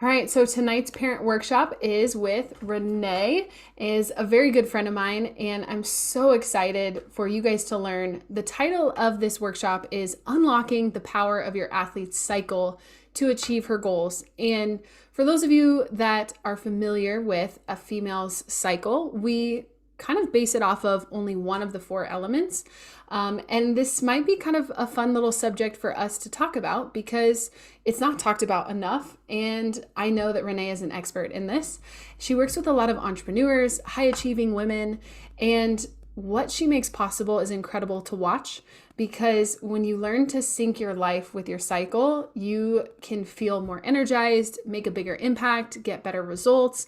All right, so tonight's parent workshop is with Renae, is a very good friend of mine, and I'm so excited for you guys to learn. The title of this workshop is Unlocking the Power of Your Athlete's Cycle to Achieve Her Goals. And for those of you that are familiar with a female's cycle, we kind of base it off of only one of the four elements. And this might be kind of a fun little subject for us to talk about because it's not talked about enough. And I know that Renae is an expert in this. She works with a lot of entrepreneurs, high achieving women, and what she makes possible is incredible to watch because when you learn to sync your life with your cycle, you can feel more energized, make a bigger impact, get better results.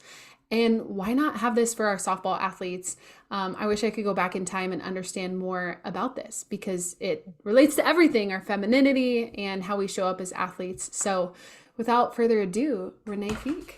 And why not have this for our softball athletes? I wish I could go back in time and understand more about this because it relates to everything, our femininity and how we show up as athletes. So without further ado, Renae Fieck.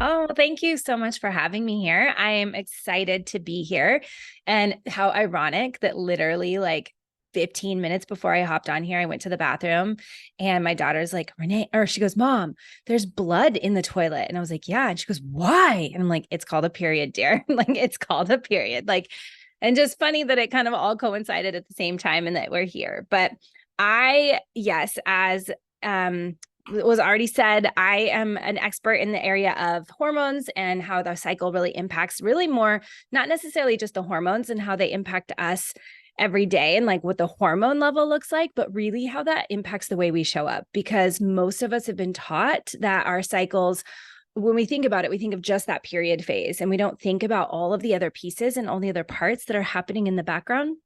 Oh, thank you so much for having me here. I am excited to be here. And how ironic that literally like 15 minutes before I hopped on here, I went to the bathroom and my daughter's like, Renae, or she goes, Mom, there's blood in the toilet. And I was like, yeah. And she goes, why? And I'm like, it's called a period, dear. Like it's called a period. Like, and just funny that it kind of all coincided at the same time and that we're here. But yes, as was already said, I am an expert in the area of hormones and how the cycle really impacts really more, not necessarily just the hormones and how they impact us every day and like what the hormone level looks like, but really how that impacts the way we show up. Because most of us have been taught that our cycles, when we think about it, we think of just that period phase and we don't think about all of the other pieces and all the other parts that are happening in the background.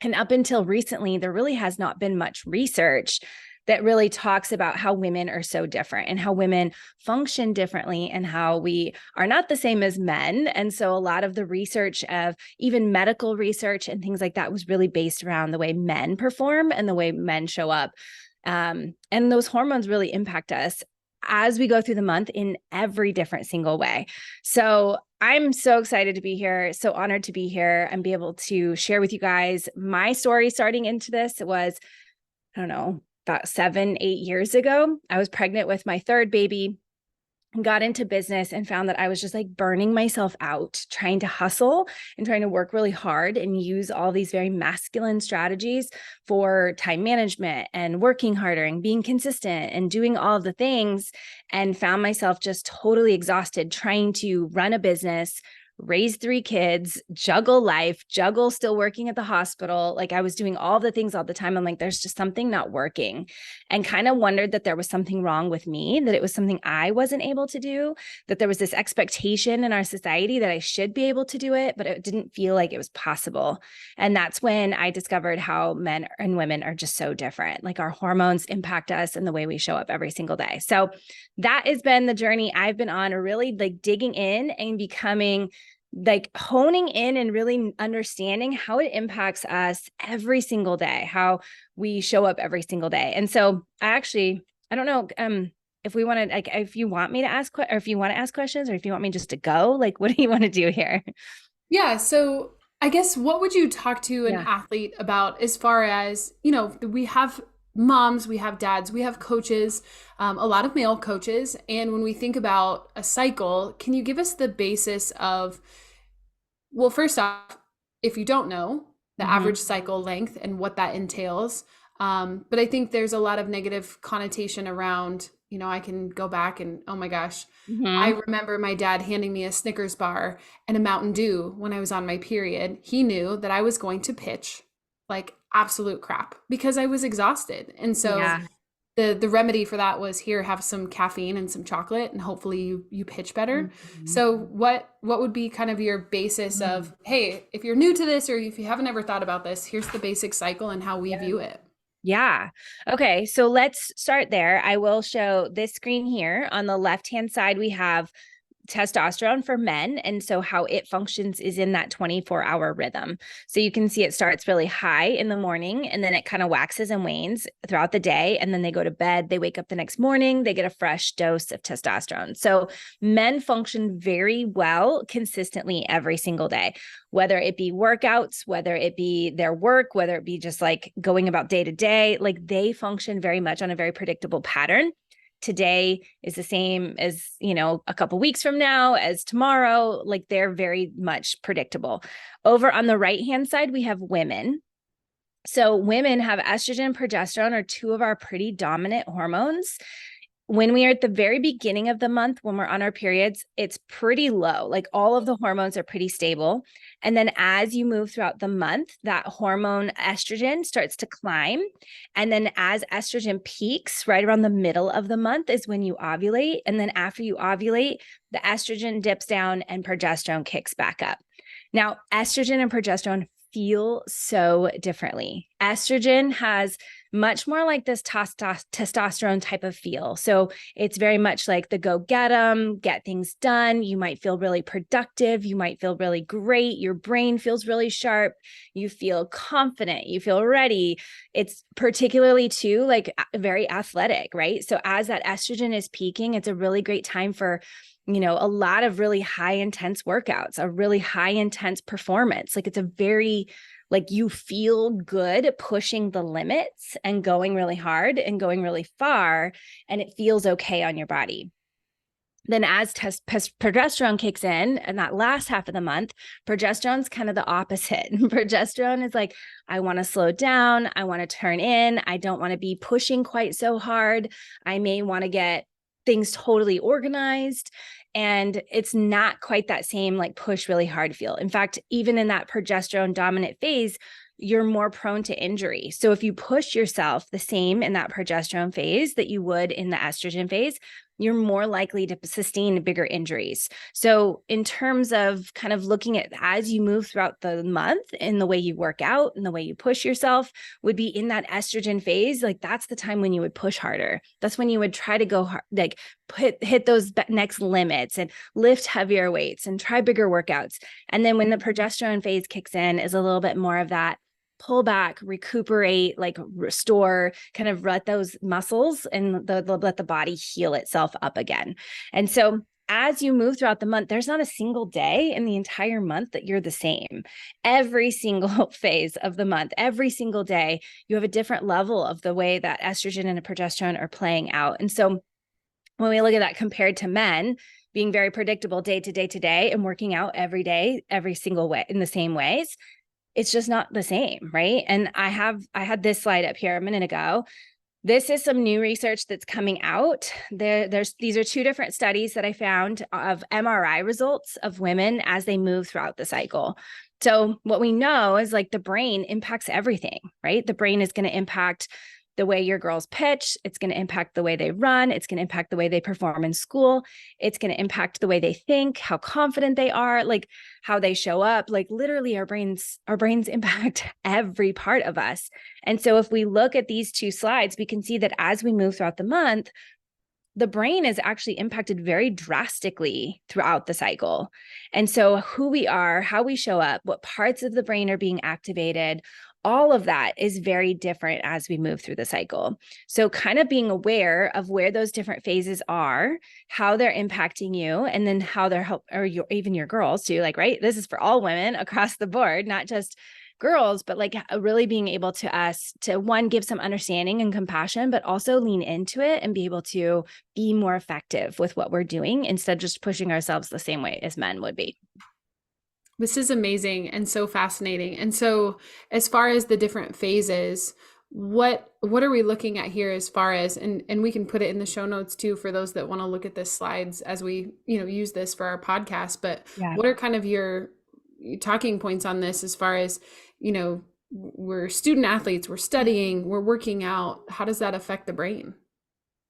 And up until recently, there really has not been much research that really talks about how women are so different and how women function differently and how we are not the same as men. And so a lot of the research of even medical research and things like that was really based around the way men perform and the way men show up. And those hormones really impact us as we go through the month in every different single way. So I'm so excited to be here, so honored to be here and be able to share with you guys my story starting into this. It was, I don't know, about 7, 8 years ago. I was pregnant with my third baby and got into business and found that I was just like burning myself out, trying to hustle and trying to work really hard and use all these very masculine strategies for time management and working harder and being consistent and doing all of the things, and found myself just totally exhausted trying to run a business, raise 3 kids, juggle life, juggle still working at the hospital. Like I was doing all the things all the time. I'm like, there's just something not working, and kind of wondered that there was something wrong with me, that it was something I wasn't able to do, that there was this expectation in our society that I should be able to do it, but it didn't feel like it was possible. And that's when I discovered how men and women are just so different. Like our hormones impact us and the way we show up every single day. So that has been the journey I've been on, really like digging in and becoming like honing in and really understanding how it impacts us every single day, how we show up every single day. And so I don't know, if we want to, like, if you want me to ask, or if you want to ask questions, or if you want me just to go, like, what do you want to do here? Yeah, so I guess what would you talk to an Yeah. athlete about as far as, you know, we have moms, we have dads, we have coaches, a lot of male coaches. And when we think about a cycle, can you give us the basis of, well, first off, if you don't know, the Mm-hmm. average cycle length and what that entails. But I think there's a lot of negative connotation around, you know, I can go back and, oh my gosh, I Mm-hmm. remember my dad handing me a Snickers bar and a Mountain Dew when I was on my period. He knew that I was going to pitch like absolute crap because I was exhausted. And so Yeah. the remedy for that was, here, have some caffeine and some chocolate and hopefully you pitch better. Mm-hmm. So what would be kind of your basis of, hey, if you're new to this or if you haven't ever thought about this, here's the basic cycle and how we view it. Yeah. Okay. So let's start there. I will show this screen here. On the left-hand side, we have testosterone for men. And so how it functions is in that 24-hour rhythm. So you can see it starts really high in the morning and then it kind of waxes and wanes throughout the day. And then they go to bed, they wake up the next morning, they get a fresh dose of testosterone. So men function very well consistently every single day, whether it be workouts, whether it be their work, whether it be just like going about day to day, like they function very much on a very predictable pattern. today is the same as, a couple weeks from now, as tomorrow. Like they're very much predictable. Over on the right-hand side, we have women. So women have estrogen and progesterone are two of our pretty dominant hormones. When we are at the very beginning of the month, when we're on our periods, it's pretty low. Like all of the hormones are pretty stable. And then as you move throughout the month, that hormone estrogen starts to climb. And then as estrogen peaks right around the middle of the month is when you ovulate. And then after you ovulate, the estrogen dips down and progesterone kicks back up. Now, estrogen and progesterone feel so differently. Estrogen has much more like this testosterone type of feel. So it's very much like the go get 'em, get things done. You might feel really productive. You might feel really great. Your brain feels really sharp. You feel confident. You feel ready. It's particularly too like very athletic, right? So as that estrogen is peaking, it's a really great time for a lot of really high intense workouts, a really high intense performance. Like it's a very, like you feel good pushing the limits and going really hard and going really far, and it feels okay on your body. Then as progesterone kicks in and that last half of the month, progesterone's kind of the opposite. Progesterone is like, I want to slow down. I want to turn in. I don't want to be pushing quite so hard. I may want to get things totally organized. And it's not quite that same like push really hard feel. In fact, even in that progesterone dominant phase, you're more prone to injury. So if you push yourself the same in that progesterone phase that you would in the estrogen phase, you're more likely to sustain bigger injuries. So in terms of kind of looking at as you move throughout the month in the way you work out and the way you push yourself would be in that estrogen phase. Like that's the time when you would push harder. That's when you would try to go hard, like hit those next limits and lift heavier weights and try bigger workouts. And then when the progesterone phase kicks in is a little bit more of that pull back, recuperate, like restore, kind of let those muscles and let the body heal itself up again. And so as you move throughout the month, there's not a single day in the entire month that you're the same. Every single phase of the month, every single day, you have a different level of the way that estrogen and progesterone are playing out. And so when we look at that compared to men, being very predictable day to day to day and working out every day, every single way in the same ways, it's just not the same, right? And I had this slide up here a minute ago. This is some new research that's coming out. These are two different studies that I found of MRI results of women as they move throughout the cycle. So what we know is like the brain impacts everything, right? The brain is going to impact the way your girls pitch. It's going to impact the way they run. It's going to impact the way they perform in school. It's going to impact the way they think, how confident they are, like how they show up. Like literally our brains impact every part of us. And so if we look at these two slides, we can see that as we move throughout the month, the brain is actually impacted very drastically throughout the cycle. And so who we are, how we show up, what parts of the brain are being activated, all of that is very different as we move through the cycle. So kind of being aware of where those different phases are, how they're impacting you, and then how they're even your girls too, like, right? This is for all women across the board, not just girls, but like really being able to one, give some understanding and compassion, but also lean into it and be able to be more effective with what we're doing instead of just pushing ourselves the same way as men would be. This is amazing and so fascinating. And so as far as the different phases, what are we looking at here as far as, and we can put it in the show notes too for those that want to look at the slides as we, use this for our podcast, but Yeah. what are kind of your talking points on this as far as, we're student athletes, we're studying, we're working out, how does that affect the brain?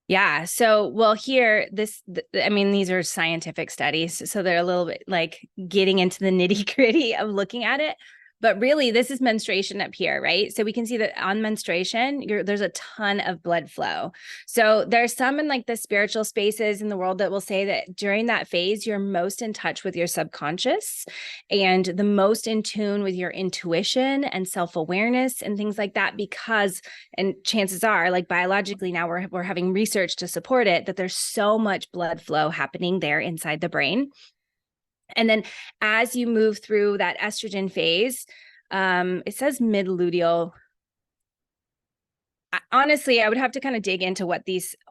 Yeah. So, well, here, these are scientific studies. So they're a little bit like getting into the nitty gritty of looking at it. But really, this is menstruation up here, right? So we can see that on menstruation, there's a ton of blood flow. So there's some in like the spiritual spaces in the world that will say that during that phase, you're most in touch with your subconscious and the most in tune with your intuition and self-awareness and things like that, because, and chances are like biologically now we're having research to support it, that there's so much blood flow happening there inside the brain. And then as you move through that estrogen phase, it says mid-luteal. honestly, I would have to kind of dig into what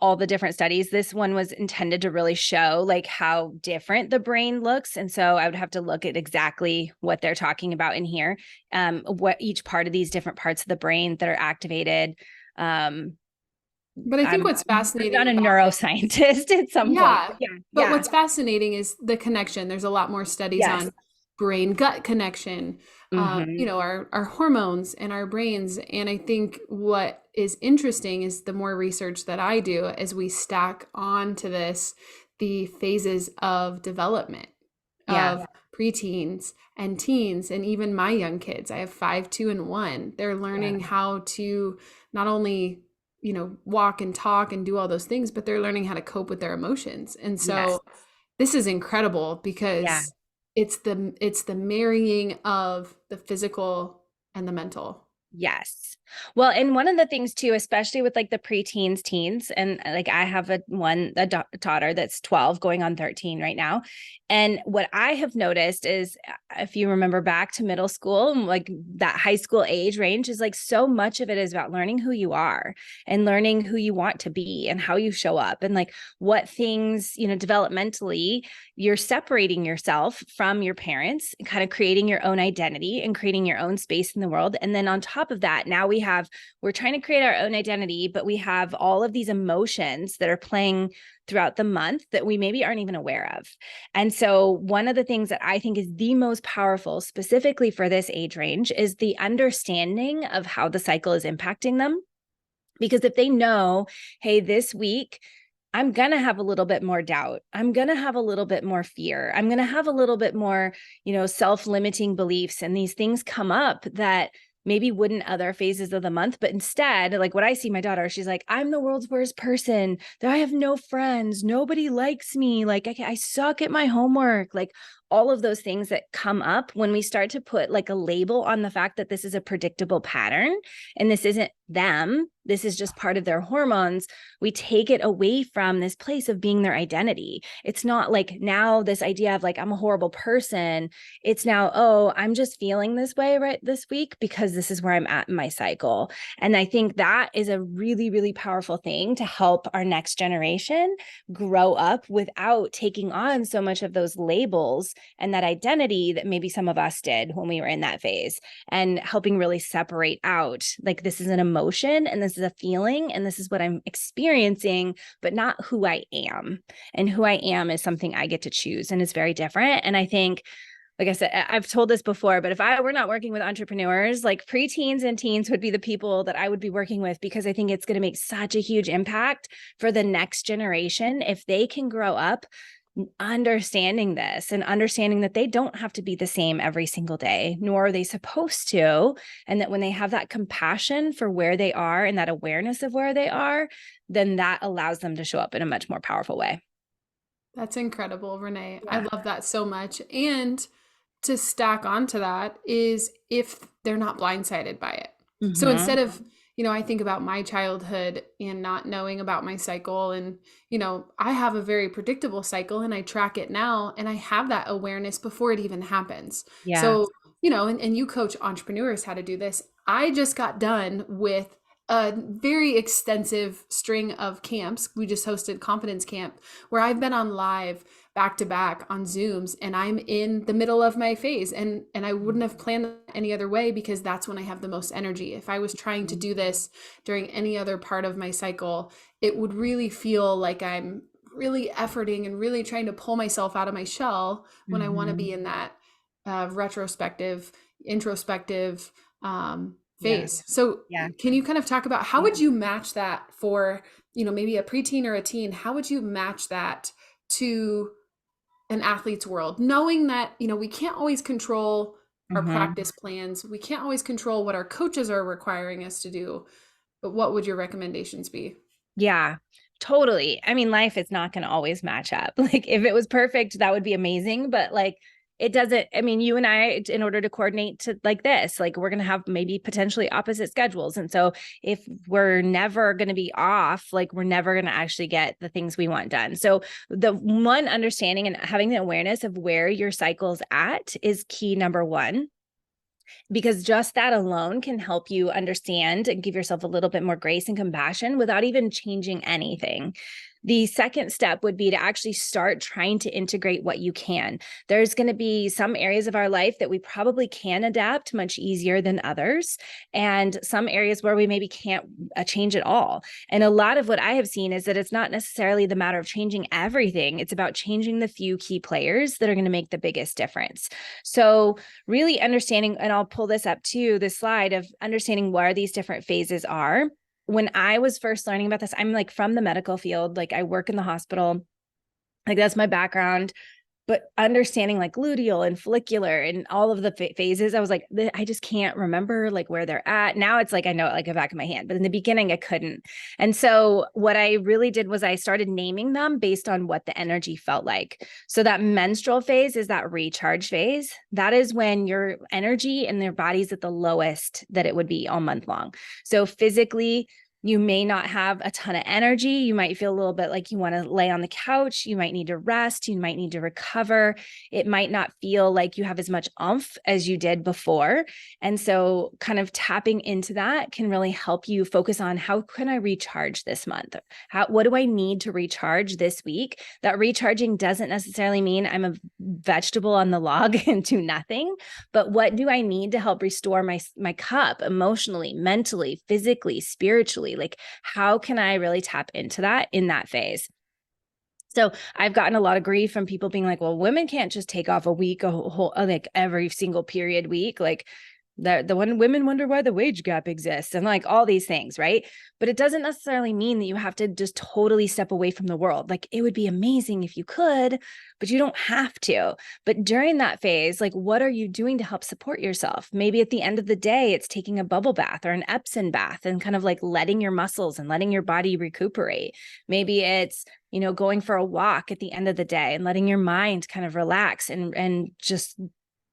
all the different studies. This one was intended to really show like how different the brain looks. And so I would have to look at exactly what they're talking about in here, what each part of these different parts of the brain that are activated. But I think I'm what's fascinating not a about it, neuroscientist at some point. yeah, Yeah. but Yeah. what's fascinating is the connection. There's a lot more studies Yes. on brain gut connection, Mm-hmm. our hormones and our brains. And I think what is interesting is the more research that I do as we stack on to this, the phases of development Yeah. of preteens and teens, and even my young kids. I have 5, 2, and 1. They're Yeah. learning how to not only walk and talk and do all those things, but they're learning how to cope with their emotions. And Yes. so this is incredible Yeah. because it's the marrying of the physical and the mental. Yes. Well, and one of the things too, especially with like the preteens, teens, and like I have a daughter that's 12 going on 13 right now. And what I have noticed is if you remember back to middle school, like that high school age range is like so much of it is about learning who you are and learning who you want to be and how you show up and like what things, developmentally you're separating yourself from your parents, kind of creating your own identity and creating your own space in the world. And then on top of that, now we're trying to create our own identity, but we have all of these emotions that are playing throughout the month that we maybe aren't even aware of. And so one of the things that I think is the most powerful specifically for this age range is the understanding of how the cycle is impacting them. Because if they know, hey, this week I'm going to have a little bit more doubt. I'm going to have a little bit more fear. I'm going to have a little bit more, self-limiting beliefs. And these things come up that maybe wouldn't other phases of the month. But instead, like what I see my daughter, she's like, I'm the world's worst person. I have no friends. Nobody likes me. Like I suck at my homework. Like all of those things that come up when we start to put like a label on the fact that this is a predictable pattern and this isn't them. This is just part of their hormones. We take it away from this place of being their identity. It's not like now this idea of like, I'm a horrible person. It's now, oh, I'm just feeling this way right this week because this is where I'm at in my cycle. And I think that is a really, really powerful thing to help our next generation grow up without taking on so much of those labels and that identity that maybe some of us did when we were in that phase, and helping really separate out like this is an emotion and this is a feeling and this is what I'm experiencing, but not who I am. And who I am is something I get to choose and it's very different. And I think, like I said, I've told this before, but if I were not working with entrepreneurs, like preteens and teens would be the people that I would be working with, because I think it's going to make such a huge impact for the next generation if they can grow up understanding this and understanding that they don't have to be the same every single day, nor are they supposed to. And that when they have that compassion for where they are and that awareness of where they are, then that allows them to show up in a much more powerful way. That's incredible, Renae. I Yeah. love that so much. And to stack onto that is if they're not blindsided by it. So Mm-hmm. instead of, I think about my childhood and not knowing about my cycle, and, I have a very predictable cycle and I track it now and I have that awareness before it even happens. Yeah. So, and you coach entrepreneurs how to do this. I just got done with a very extensive string of camps. We just hosted Confidence Camp where I've been on live back to back on Zooms, and I'm in the middle of my phase, and I wouldn't have planned any other way because that's when I have the most energy. If I was trying to do this during any other part of my cycle, it would really feel like I'm really efforting and really trying to pull myself out of my shell when I want to Mm-hmm. be in that retrospective, introspective Yeah. phase. So Yeah. can you kind of talk about how would you match that for, maybe a preteen or a teen? How would you match that to an athlete's world, knowing that, we can't always control our Mm-hmm. practice plans. We can't always control what our coaches are requiring us to do. But what would your recommendations be? Yeah, totally. I mean, life is not going to always match up. Like, if it was perfect, that would be amazing. But like, it doesn't. I mean, you and I, in order to coordinate to like this, like, we're going to have maybe potentially opposite schedules. And so, if we're never going to be off, like, we're never going to actually get the things we want done. So, the one understanding and having the awareness of where your cycle's at is key number one. because just that alone can help you understand and give yourself a little bit more grace and compassion without even changing anything. The second step would be to actually start trying to integrate what you can. There's going to be some areas of our life that we probably can adapt much easier than others, and some areas where we maybe can't change at all. And a lot of what I have seen is that it's not necessarily the matter of changing everything. It's about changing the few key players that are going to make the biggest difference. So really understanding, and I'll pull this up too, this slide of understanding where these different phases are. When I was first learning about this, I'm like from the medical field, like I work in the hospital, like that's my background. But understanding like luteal and follicular and all of the phases, I was like, I just can't remember like where they're at. Now it's like, I know it like the back of my hand, but in the beginning I couldn't. And so what I really did was I started naming them based on what the energy felt like. So that menstrual phase is that recharge phase. That is when your energy and their body's at the lowest that it would be all month long. So physically, you may not have a ton of energy. You might feel a little bit like you want to lay on the couch. You might need to rest. You might need to recover. It might not feel like you have as much oomph as you did before. And so kind of tapping into that can really help you focus on how can I recharge this month? What do I need to recharge this week? That recharging doesn't necessarily mean I'm a vegetable on the log and do nothing, but what do I need to help restore my cup emotionally, mentally, physically, spiritually? Like, how can I really tap into that in that phase? So I've gotten a lot of grief from people being like, well, women can't just take off a week, a whole, like every single period week. Like the one women wonder why the wage gap exists and like all these things, right? But it doesn't necessarily mean that you have to just totally step away from the world. Like it would be amazing if you could, but you don't have to. But during that phase, like what are you doing to help support yourself? Maybe at the end of the day, it's taking a bubble bath or an Epsom bath and kind of like letting your muscles and letting your body recuperate. Maybe it's, going for a walk at the end of the day and letting your mind kind of relax and just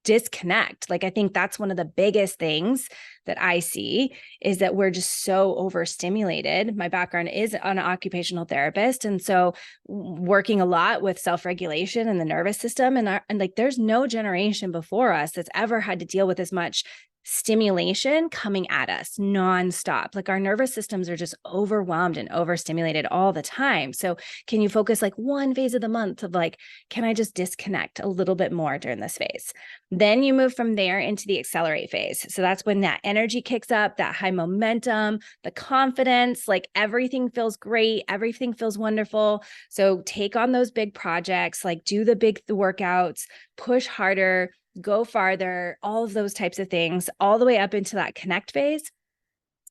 disconnect. Like, I think that's one of the biggest things that I see is that we're just so overstimulated. My background is an occupational therapist. And so working a lot with self-regulation and the nervous system and like, there's no generation before us that's ever had to deal with as much stimulation coming at us nonstop. Like our nervous systems are just overwhelmed and overstimulated all the time. So can you focus like one phase of the month of like, can I just disconnect a little bit more during this phase? Then you move from there into the accelerate phase. So that's when that energy kicks up, that high momentum, the confidence, like everything feels great. Everything feels wonderful. So take on those big projects, like do the big workouts, push harder, go farther, all of those types of things, all the way up into that connect phase.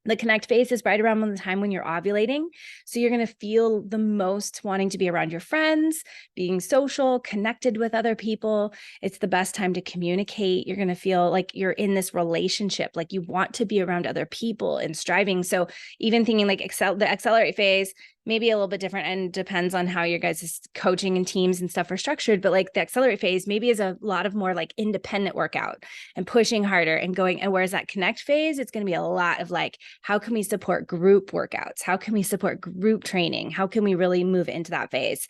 The connect phase is right around the time when you're ovulating. So you're going to feel the most wanting to be around your friends, being social, connected with other people. It's the best time to communicate. You're going to feel like you're in this relationship, like you want to be around other people and striving. So even thinking like the accelerate phase, maybe a little bit different and depends on how your guys' coaching and teams and stuff are structured. But like the accelerate phase maybe is a lot of more like independent workout and pushing harder and going. And whereas that connect phase, it's going to be a lot of like, how can we support group workouts? How can we support group training? How can we really move into that phase?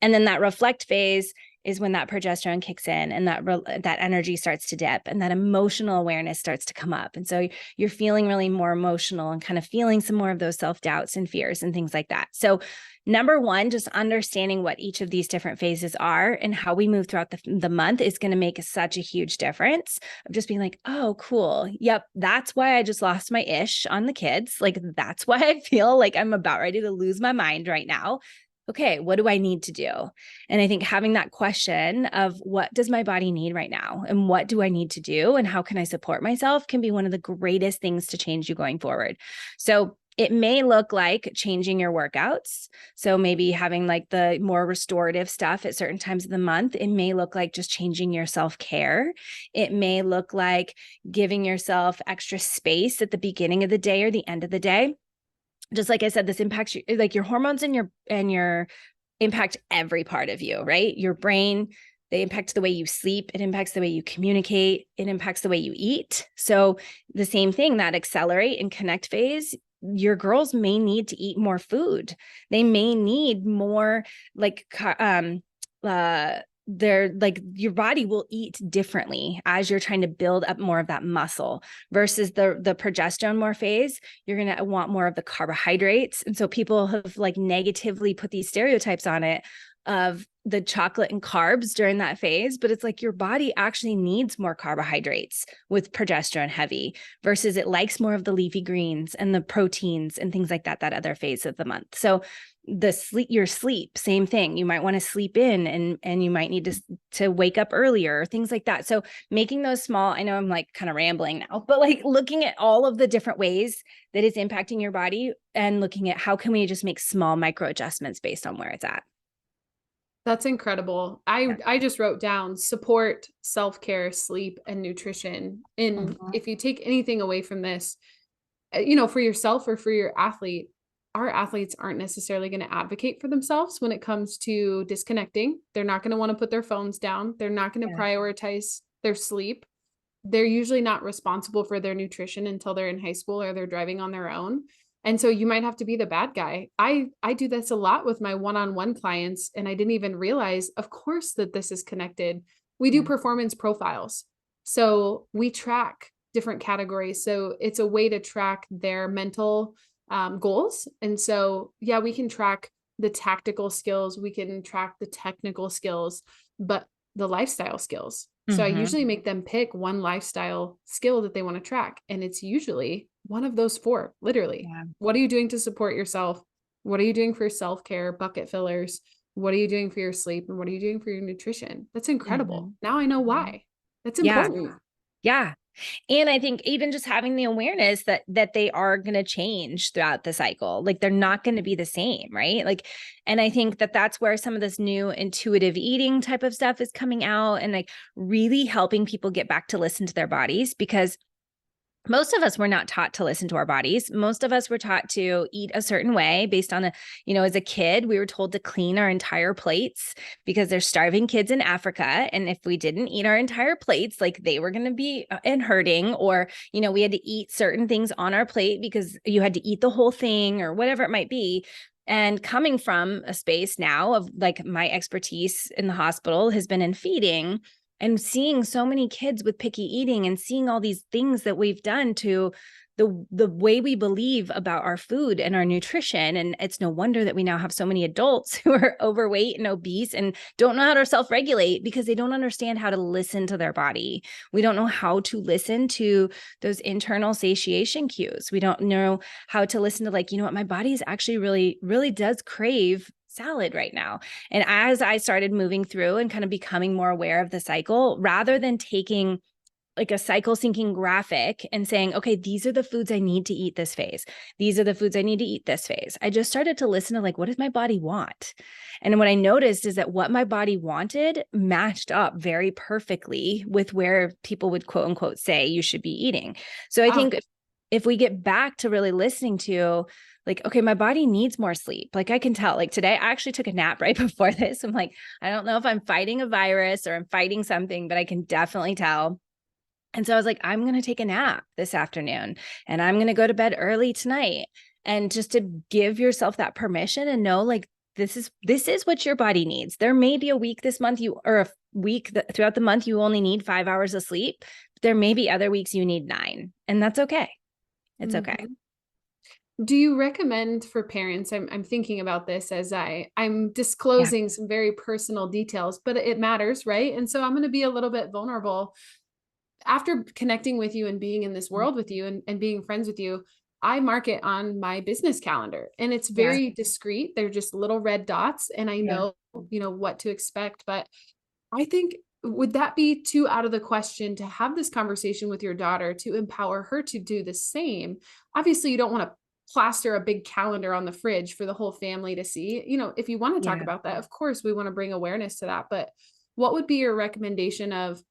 And then that reflect phase is when that progesterone kicks in and that energy starts to dip and that emotional awareness starts to come up. And so you're feeling really more emotional and kind of feeling some more of those self-doubts and fears and things like that. So number one, just understanding what each of these different phases are and how we move throughout the month is going to make such a huge difference of just being like, oh, cool. Yep. That's why I just lost my ish on the kids. Like, that's why I feel like I'm about ready to lose my mind right now. Okay, what do I need to do? And I think having that question of what does my body need right now? And what do I need to do? And how can I support myself can be one of the greatest things to change you going forward. So it may look like changing your workouts. So maybe having like the more restorative stuff at certain times of the month. It may look like just changing your self-care. It may look like giving yourself extra space at the beginning of the day or the end of the day. Just like I said, this impacts like your hormones and your impact every part of you, right? Your brain, they impact the way you sleep. It impacts the way you communicate. It impacts the way you eat. So the same thing, that accelerate and connect phase, your girls may need to eat more food. They may need more like they're like, your body will eat differently as you're trying to build up more of that muscle versus the progesterone more phase. You're going to want more of the carbohydrates. And so people have like negatively put these stereotypes on it of the chocolate and carbs during that phase, but it's like your body actually needs more carbohydrates with progesterone heavy versus it likes more of the leafy greens and the proteins and things like that, that other phase of the month. So your sleep, same thing. You might want to sleep in and you might need to wake up earlier, things like that. So making those small, I know I'm like kind of rambling now, but like looking at all of the different ways that it's impacting your body and looking at how can we just make small micro adjustments based on where it's at. That's incredible. I just wrote down support, self-care, sleep, and nutrition. And Mhm. if you take anything away from this, for yourself or for your athlete, our athletes aren't necessarily going to advocate for themselves when it comes to disconnecting. They're not going to want to put their phones down. They're not going to Yeah. prioritize their sleep. They're usually not responsible for their nutrition until they're in high school or they're driving on their own. And so you might have to be the bad guy. I do this a lot with my one-on-one clients, and I didn't even realize, of course, that this is connected. We do Yeah. performance profiles. So we track different categories. So it's a way to track their mental goals. And so, yeah, we can track the tactical skills, we can track the technical skills, but the lifestyle skills. So I Mm-hmm. usually make them pick one lifestyle skill that they want to track. And it's usually one of those four, literally. Yeah. What are you doing to support yourself? What are you doing for self-care, bucket fillers? What are you doing for your sleep? And what are you doing for your nutrition? That's incredible. Mm-hmm. Now I know why. That's Yeah. important. Yeah. And I think even just having the awareness that they are going to change throughout the cycle, like they're not going to be the same, right? Like, and I think that that's where some of this new intuitive eating type of stuff is coming out and like really helping people get back to listen to their bodies because most of us were not taught to listen to our bodies. Most of us were taught to eat a certain way based on as a kid, we were told to clean our entire plates because there's starving kids in Africa. And if we didn't eat our entire plates, like they were going to be and hurting, or, we had to eat certain things on our plate because you had to eat the whole thing or whatever it might be. And coming from a space now of like my expertise in the hospital has been in feeding and seeing so many kids with picky eating and seeing all these things that we've done to the way we believe about our food and our nutrition. And it's no wonder that we now have so many adults who are overweight and obese and don't know how to self-regulate because they don't understand how to listen to their body. We don't know how to listen to those internal satiation cues. We don't know how to listen to like, you know what, my body is actually really, really does crave salad right now. And as I started moving through and kind of becoming more aware of the cycle, rather than taking like a cycle syncing graphic and saying, okay, these are the foods I need to eat this phase. These are the foods I need to eat this phase. I just started to listen to like, what does my body want? And what I noticed is that what my body wanted matched up very perfectly with where people would quote unquote say you should be eating. So I think if we get back to really listening to like, okay, my body needs more sleep. Like I can tell, like today I actually took a nap right before this. I'm like, I don't know if I'm fighting a virus or I'm fighting something, but I can definitely tell. And so I was like, I'm going to take a nap this afternoon and I'm going to go to bed early tonight. And just to give yourself that permission and know like, this is what your body needs. There may be a week this month or a week throughout the month, you only need 5 hours of sleep. But there may be other weeks you need 9 and that's okay. It's okay. Do you recommend for parents? I'm thinking about this as I'm disclosing some very personal details, but it matters, right? And so I'm going to be a little bit vulnerable. After connecting with you and being in this world with you and being friends with you, I mark it on my business calendar and it's very discreet. They're just little red dots and I know, what to expect. But I think, would that be too out of the question to have this conversation with your daughter to empower her to do the same? Obviously, you don't want to plaster a big calendar on the fridge for the whole family to see. If you want to talk about that, of course, we want to bring awareness to that. But what would be your recommendation of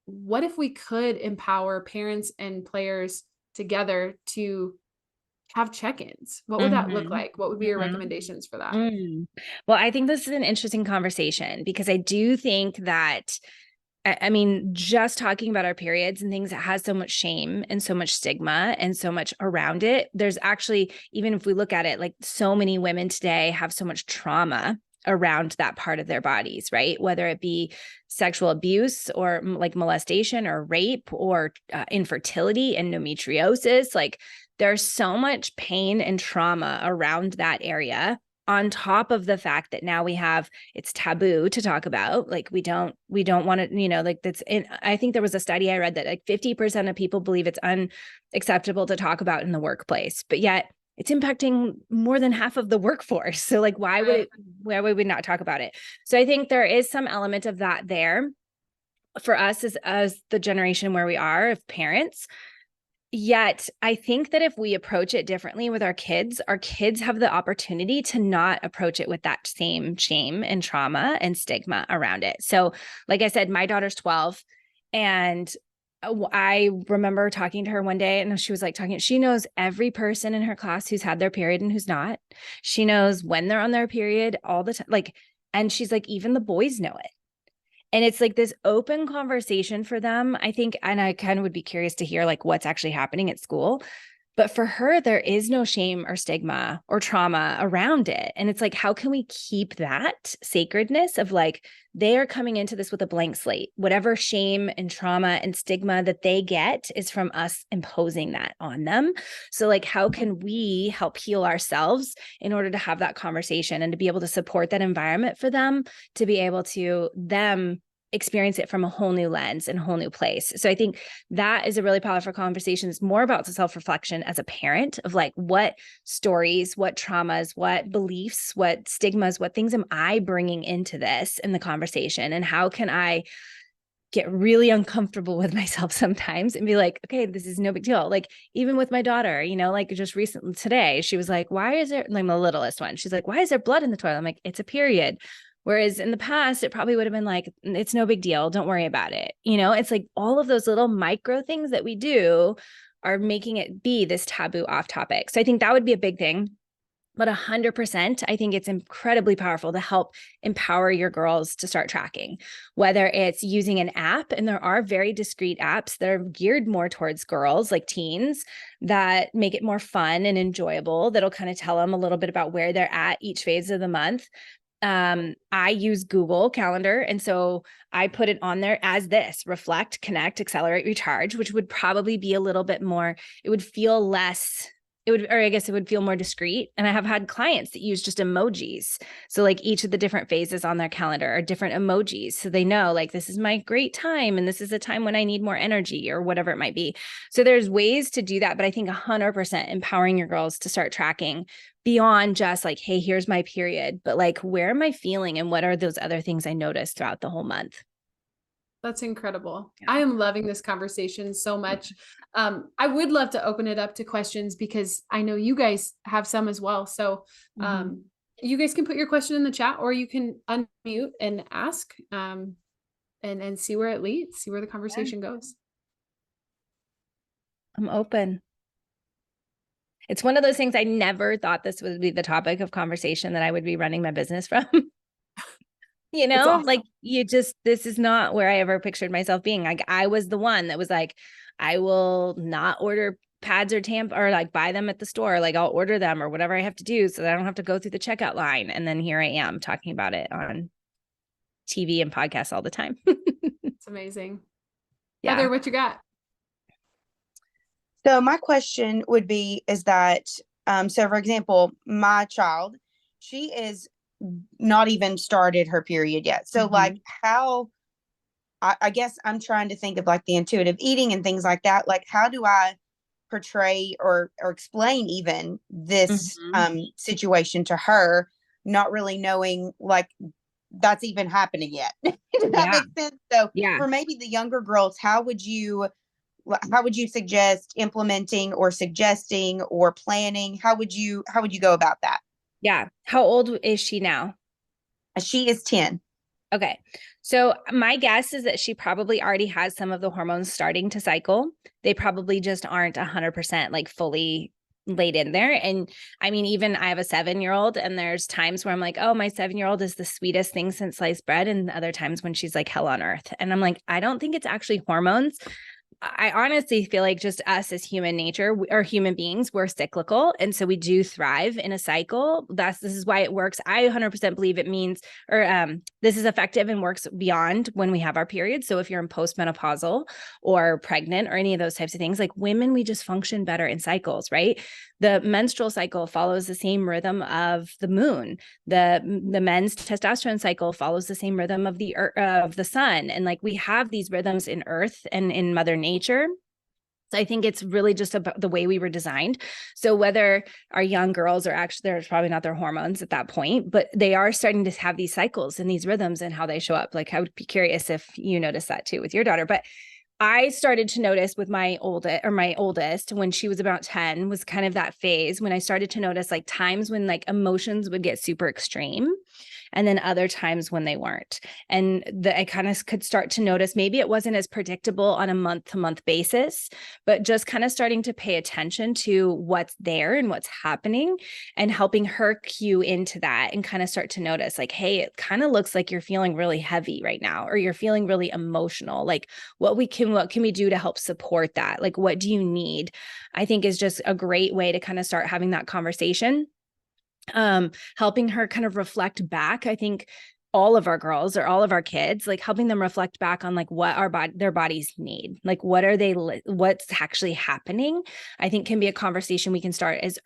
what if we could empower parents and players together to have check-ins? What would that look like? What would be your recommendations for that? Well, I think this is an interesting conversation because I do think that, I mean, just talking about our periods and things that has so much shame and so much stigma and so much around it. There's actually, even if we look at it, like so many women today have so much trauma around that part of their bodies, right? Whether it be sexual abuse or like molestation or rape or infertility, endometriosis, like there's so much pain and trauma around that area, on top of the fact that now it's taboo to talk about. Like we don't want to, like I think there was a study I read that like 50% of people believe it's unacceptable to talk about in the workplace, but yet it's impacting more than half of the workforce. So like, why would we not talk about it? So I think there is some element of that there for us as the generation where we are of parents. Yet I think that if we approach it differently with our kids have the opportunity to not approach it with that same shame and trauma and stigma around it. So like I said, my daughter's 12, and I remember talking to her one day, and she was like she knows every person in her class who's had their period and who's not. She knows when they're on their period all the time. Like, and she's like, even the boys know it. And it's like this open conversation for them, I think. And I kind of would be curious to hear like what's actually happening at school. But for her, there is no shame or stigma or trauma around it. And it's like, how can we keep that sacredness of like, they are coming into this with a blank slate. Whatever shame and trauma and stigma that they get is from us imposing that on them. So like, how can we help heal ourselves in order to have that conversation and to be able to support that environment for them, to be able to experience it from a whole new lens and a whole new place. So I think that is a really powerful conversation. It's more about self-reflection as a parent of like, what stories, what traumas, what beliefs, what stigmas, what things am I bringing into this in the conversation? And how can I get really uncomfortable with myself sometimes and be like, okay, this is no big deal. Like even with my daughter, like just recently today, she was like, why is there, like the littlest one, she's like, why is there blood in the toilet? I'm like, it's a period. Whereas in the past, it probably would have been like, it's no big deal. Don't worry about it. It's like all of those little micro things that we do are making it be this taboo off topic. So I think that would be a big thing. But 100%, I think it's incredibly powerful to help empower your girls to start tracking, whether it's using an app, and there are very discreet apps that are geared more towards girls, like teens, that make it more fun and enjoyable. That'll kind of tell them a little bit about where they're at each phase of the month. I use Google Calendar. And so I put it on there as this: reflect, connect, accelerate, recharge, which would probably be a little bit more, it would feel less, it would feel more discreet. And I have had clients that use just emojis. So like each of the different phases on their calendar are different emojis. So they know like, this is my great time. And this is a time when I need more energy or whatever it might be. So there's ways to do that. But I think 100% empowering your girls to start tracking beyond just like, hey, here's my period, but like, where am I feeling? And what are those other things I noticed throughout the whole month? That's incredible. Yeah. I am loving this conversation so much. I would love to open it up to questions because I know you guys have some as well. So you guys can put your question in the chat, or you can unmute and ask and see where it leads, see where the conversation goes. I'm open. It's one of those things I never thought this would be the topic of conversation that I would be running my business from. Awesome. Like this is not where I ever pictured myself being. Like I was the one that was like, I will not order pads or or like buy them at the store. Like I'll order them or whatever I have to do so that I don't have to go through the checkout line. And then here I am talking about it on TV and podcasts all the time. It's amazing. Yeah. Heather, what you got? So my question would be, is that, so for example, my child, she is not even started her period yet. So like how, I guess I'm trying to think of like the intuitive eating and things like that. Like, how do I portray or explain even this situation to her, not really knowing like that's even happening yet? Does that make sense? So for maybe the younger girls, how would you suggest implementing or suggesting or planning? How would you go about that? Yeah. How old is she now? She is 10. Okay. So my guess is that she probably already has some of the hormones starting to cycle. They probably just aren't 100% like fully laid in there. And I mean, even I have a 7-year-old, and there's times where I'm like, oh, my 7-year-old is the sweetest thing since sliced bread. And other times when she's like hell on earth. And I'm like, I don't think it's actually hormones. I honestly feel like just us as human nature or human beings, we're cyclical. And so we do thrive in a cycle. This is why it works. I 100% believe it means, or this is effective and works beyond when we have our periods. So if you're in postmenopausal or pregnant or any of those types of things, like women, we just function better in cycles, right? The menstrual cycle follows the same rhythm of the moon. The men's testosterone cycle follows the same rhythm of the sun. And like we have these rhythms in earth and in Mother Nature. So I think it's really just about the way we were designed. So whether our young girls are actually, there's probably not their hormones at that point, but they are starting to have these cycles and these rhythms and how they show up. Like I would be curious if you notice that too with your daughter. But I started to notice with my oldest when she was about 10 was kind of that phase when I started to notice like times when like emotions would get super extreme and then other times when they weren't. And I kind of could start to notice maybe it wasn't as predictable on a month-to-month basis, but just kind of starting to pay attention to what's there and what's happening and helping her cue into that and kind of start to notice like, hey, it kind of looks like you're feeling really heavy right now, or you're feeling really emotional. Like what can we do to help support that? Like, what do you need? I think is just a great way to kind of start having that conversation. Helping her kind of reflect back. I think all of our girls or all of our kids, like helping them reflect back on like what their bodies need, like what's actually happening. I think can be a conversation we can start as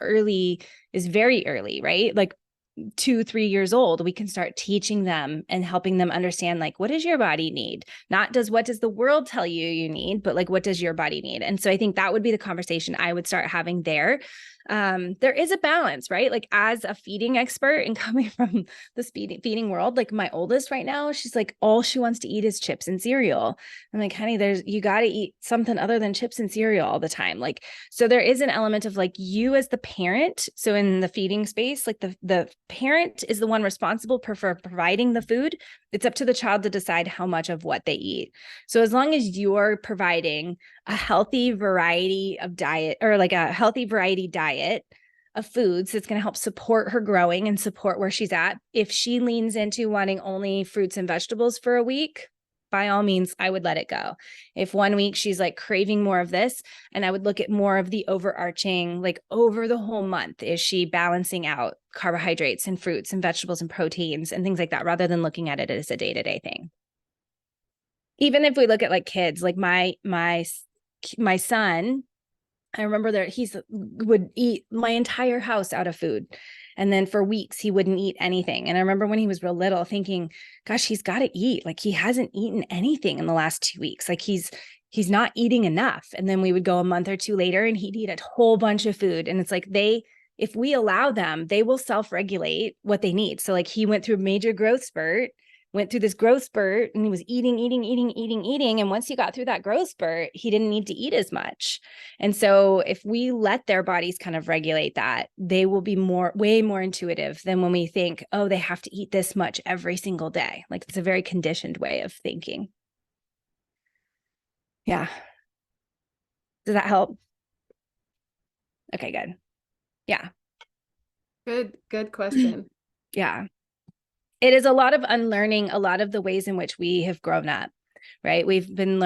very early, right? Like 2-3 years old, we can start teaching them and helping them understand like, what does your body need? Not what does the world tell you need, but like, what does your body need? And so I think that would be the conversation I would start having there. There is a balance, right? Like as a feeding expert and coming from the feeding world, like my oldest right now, she's like, all she wants to eat is chips and cereal. I'm like, honey, you got to eat something other than chips and cereal all the time. Like, so there is an element of like you as the parent. So in the feeding space, like the parent is the one responsible for providing the food. It's up to the child to decide how much of what they eat. So as long as you're providing a healthy variety of diet or like a healthy variety diet of foods that's going to help support her growing and support where she's at. If she leans into wanting only fruits and vegetables for a week, by all means, I would let it go. If 1 week she's like craving more of this, and I would look at more of the overarching, like over the whole month, is she balancing out carbohydrates and fruits and vegetables and proteins and things like that, rather than looking at it as a day-to-day thing. Even if we look at like kids, like my son, I remember that would eat my entire house out of food. And then for weeks, he wouldn't eat anything. And I remember when he was real little thinking, gosh, he's got to eat. Like he hasn't eaten anything in the last 2 weeks. Like he's not eating enough. And then we would go a month or two later and he'd eat a whole bunch of food. And it's like if we allow them, they will self-regulate what they need. So like he went through a major growth spurt, and he was eating. And once he got through that growth spurt, he didn't need to eat as much. And so if we let their bodies kind of regulate that, they will be way more intuitive than when we think, oh, they have to eat this much every single day. Like it's a very conditioned way of thinking. Yeah. Does that help? Okay, good. Yeah. Good question. Yeah. It is a lot of unlearning a lot of the ways in which we have grown up, right? We've been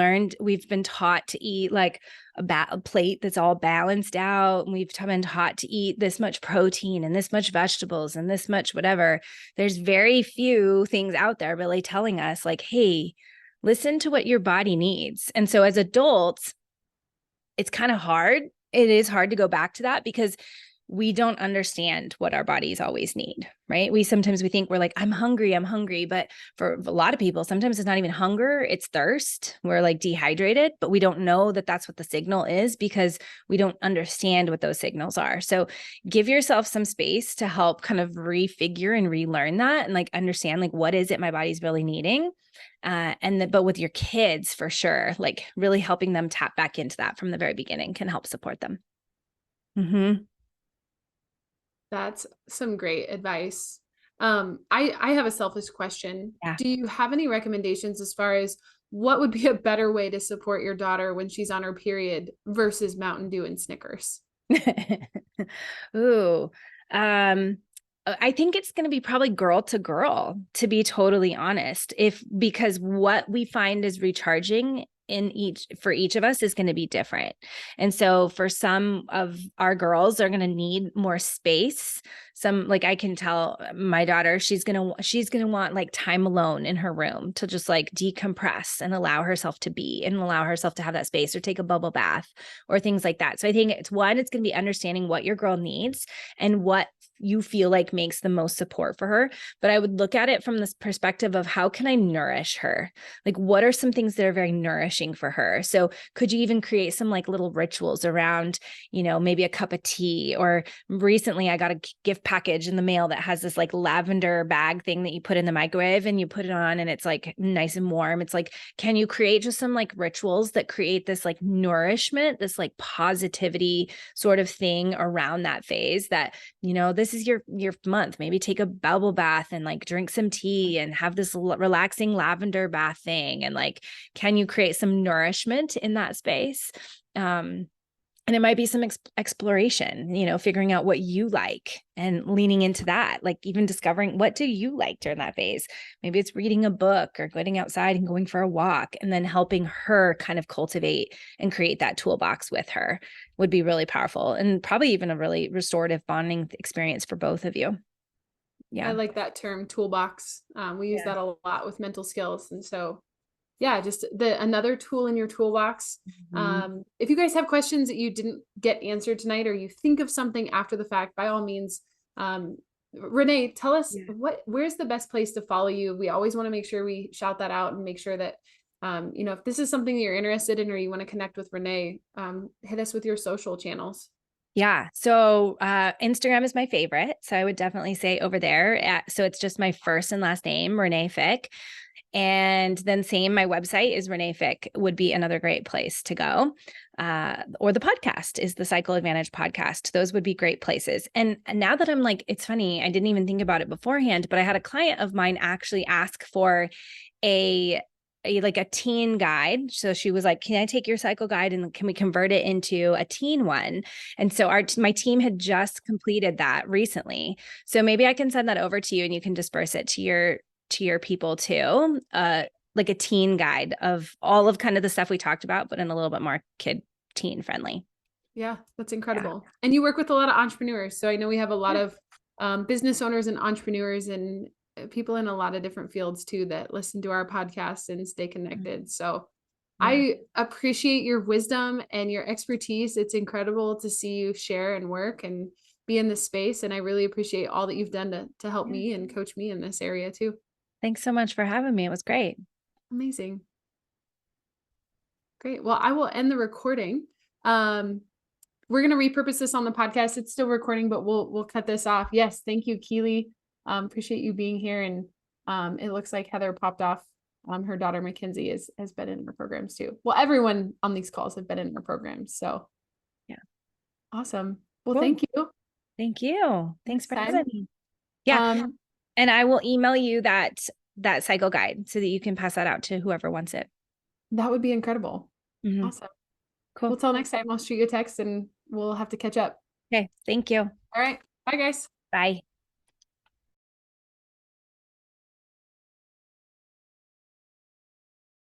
taught to eat like a plate that's all balanced out. And we've been taught to eat this much protein and this much vegetables and this much whatever. There's very few things out there really telling us like, hey, listen to what your body needs. And so as adults, it's kind of hard. It is hard to go back to that because we don't understand what our bodies always need, right? We think we're like, I'm hungry. But for a lot of people, sometimes it's not even hunger, it's thirst. We're like dehydrated, but we don't know that that's what the signal is because we don't understand what those signals are. So give yourself some space to help kind of refigure and relearn that and like understand like, what is it my body's really needing? But with your kids for sure, like really helping them tap back into that from the very beginning can help support them. Mm-hmm. That's some great advice. I have a selfish question. Yeah. Do you have any recommendations as far as what would be a better way to support your daughter when she's on her period versus Mountain Dew and Snickers? Ooh, I think it's going to be probably girl to girl, to be totally honest. Because what we find is recharging for each of us is going to be different. And so for some of our girls, they're going to need more space. Some, like I can tell my daughter, she's going to want like time alone in her room to just like decompress and allow herself to be and allow herself to have that space, or take a bubble bath or things like that. So I think it's going to be understanding what your girl needs and what you feel like makes the most support for her. But I would look at it from this perspective of, how can I nourish her? Like, what are some things that are very nourishing for her? So could you even create some like little rituals around, maybe a cup of tea? Or recently I got a gift package in the mail that has this like lavender bag thing that you put in the microwave and you put it on and it's like nice and warm. It's like, can you create just some like rituals that create this like nourishment, this like positivity sort of thing around that phase that, this is your month. Maybe take a bubble bath and like drink some tea and have this relaxing lavender bath thing. And like, can you create some nourishment in that space? And it might be some exploration, figuring out what you like and leaning into that, like even discovering, what do you like during that phase? Maybe it's reading a book or going outside and going for a walk, and then helping her kind of cultivate and create that toolbox with her would be really powerful, and probably even a really restorative bonding experience for both of you. Yeah. I like that term, toolbox. We use that a lot with mental skills. And so yeah, just another tool in your toolbox. If you guys have questions that you didn't get answered tonight, or you think of something after the fact, by all means, Renae, tell us where's the best place to follow you. We always want to make sure we shout that out and make sure that, if this is something that you're interested in, or you want to connect with Renae, hit us with your social channels. Yeah. So Instagram is my favorite. So I would definitely say over there. So it's just my first and last name, Renae Fieck. And then my website is Renae Fieck would be another great place to go. Or the podcast is the Cycle Advantage podcast. Those would be great places. And now that I'm like, it's funny, I didn't even think about it beforehand, but I had a client of mine actually ask for a teen guide. So she was like, can I take your cycle guide and can we convert it into a teen one? And so my team had just completed that recently. So maybe I can send that over to you and you can disperse it to your people too. Like a teen guide of all of kind of the stuff we talked about, but in a little bit more teen friendly. Yeah, that's incredible. Yeah. And you work with a lot of entrepreneurs. So I know we have a lot of business owners and entrepreneurs and people in a lot of different fields too, that listen to our podcast and stay connected. So I appreciate your wisdom and your expertise. It's incredible to see you share and work and be in this space. And I really appreciate all that you've done to help me and coach me in this area too. Thanks so much for having me. It was great. Amazing. Great. Well, I will end the recording. We're going to repurpose this on the podcast. It's still recording, but we'll cut this off. Yes. Thank you, Keely. Appreciate you being here. And it looks like Heather popped off. Her daughter, Mackenzie, has been in our programs too. Well, everyone on these calls have been in our programs. So yeah. Awesome. Well, cool. Thank you. Thank you. Thanks for having me. Yeah. And I will email you that cycle guide so that you can pass that out to whoever wants it. That would be incredible. Awesome. Cool. Well, till next time, I'll shoot you a text and we'll have to catch up. Okay. Thank you. All right. Bye, guys. Bye.